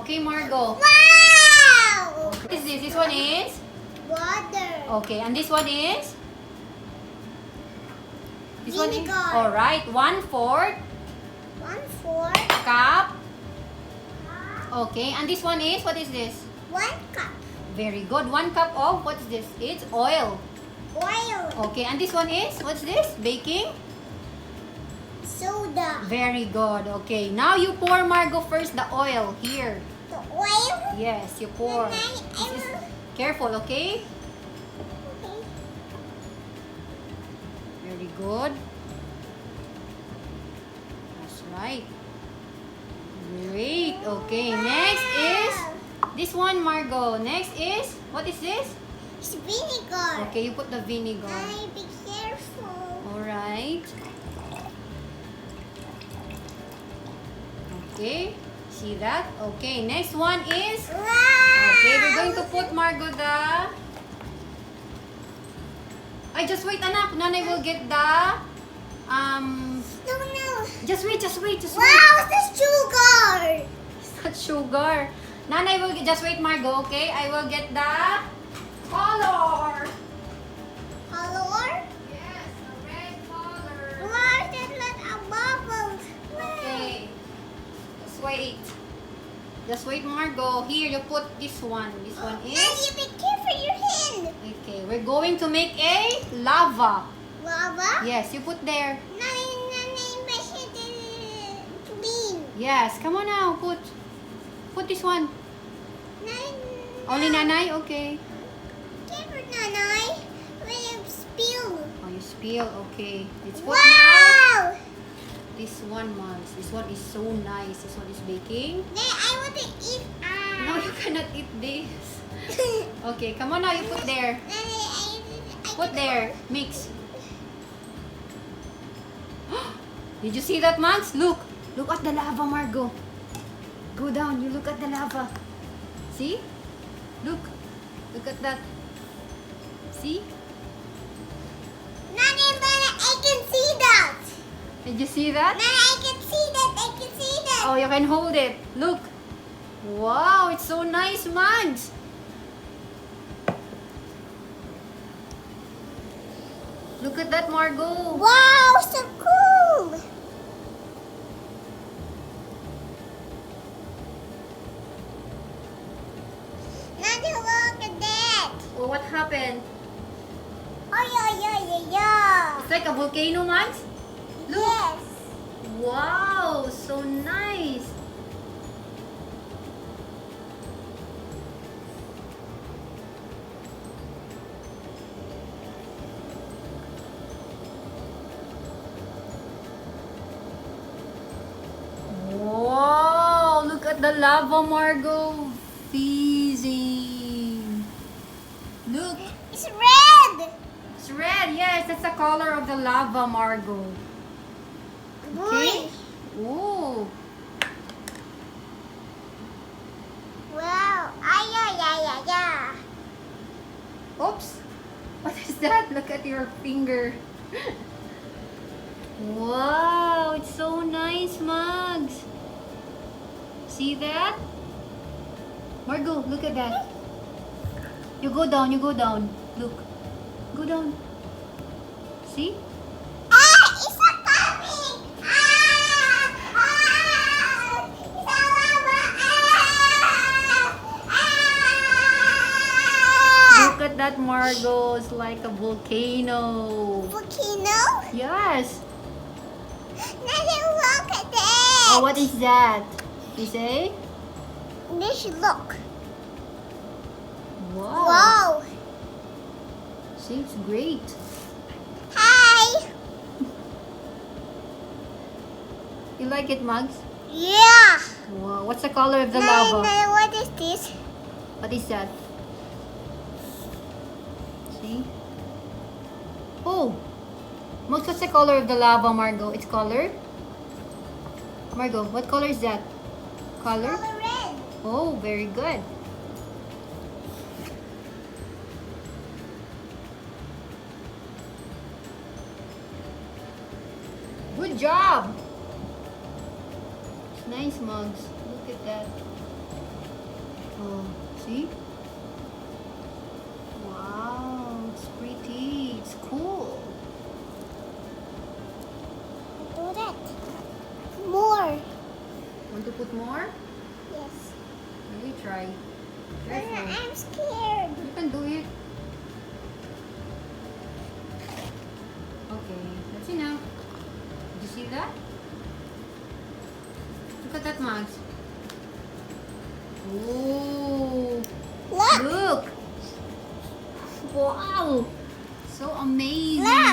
Okay, Margo. Wow! What is this? This one is? Water. Okay, and this one is? This one is? Vinegar. Alright, 1/4 1/4 cup. Okay, and this one is? What is this? 1 cup. Very good. 1 cup of, what is this? It's oil. Oil. Okay, and this one is? What's this? Baking? Soda. Very good. Okay, now you pour, Margo, first the oil here. The oil. Yes, you pour. Then I This is- will- Careful, okay? Okay. Very good. That's right. Great. Okay, next is this one, Margo. Next is, what is this? It's vinegar. Okay, you put the vinegar. Ay, be careful. Alright. Okay, see that? Okay, next one is, Wow. okay, we're going to put, Margo, the, ay, just wait, anak. Nanay will get the, No, no. just wait. Wow, it's sugar. It's not sugar. Nanay will get, just wait, Margo, okay? I will get the color. Color? Yes, the red color. Wow, there's a lot of bubbles. Okay. Just wait. Just wait, Margo. Here, you put this one. This one Now is... you be careful your hand. Okay, we're going to make a lava. Lava? Yes, you put there. Nanay, my hand is clean. Yes, come on now. Put this one. Nanay, Only Nanay? Okay. careful, Nanay. When you spill. Oh, you spill. Okay. Let's put now Wow! this one, Mags. This one is so nice. This one is baking. Then I want to eat. No, you cannot eat this. Okay, come on now. You put there. Nanay, Put there. Mix. Did you see that, Max? Look. Look at the lava, Margo. Go down. You look at the lava. See? Look. Look at that. See? Nanay, I can see that. Did you see that? Nanay, I can see that. I can see that. Oh, you can hold it. Look. Wow, it's so nice, Max. Look at that, Margo. Wow, so cool. Nanay, look at that. Oh, what happened? Oh, yeah. It's like a volcano, Max. Look. Yes. Wow, so nice. Wow, look at the lava, Margo. Fizzing. Look, It's red. it's red. Yes, that's the color of the lava, Margo. Okay. Ooh. Wow. Yeah. Oops. What is that? Look at your finger. Wow, it's so nice, Mugs. See that? Margo, look at that. You go down. Look. Go down. See? It's a coming. It's a lava. Look at that, Margo. It's like a volcano. Volcano? Yes. Nanay, look at that. Oh, what is that? You say? This look. Wow. Wow. See, it's great. Hi. You like it, Mugs? Yeah. Wow. What's the color of the lava? Nanay, what is this? What is that? See? Oh! Mugs, what's the color of the lava, Margo? It's colored? Margo, what color is that? Color? Color red. Oh, very good. Good job! It's nice, Mugs. Look at that. Oh, see? Wow, it's pretty. It's cool. Do that. More. Want to put more? Yes. Maybe try. Mama, Careful. I'm scared. You can do it. Okay, that's enough. Did you see that? Look at that, Max. Oh, Look. look! Wow! So amazing! Look.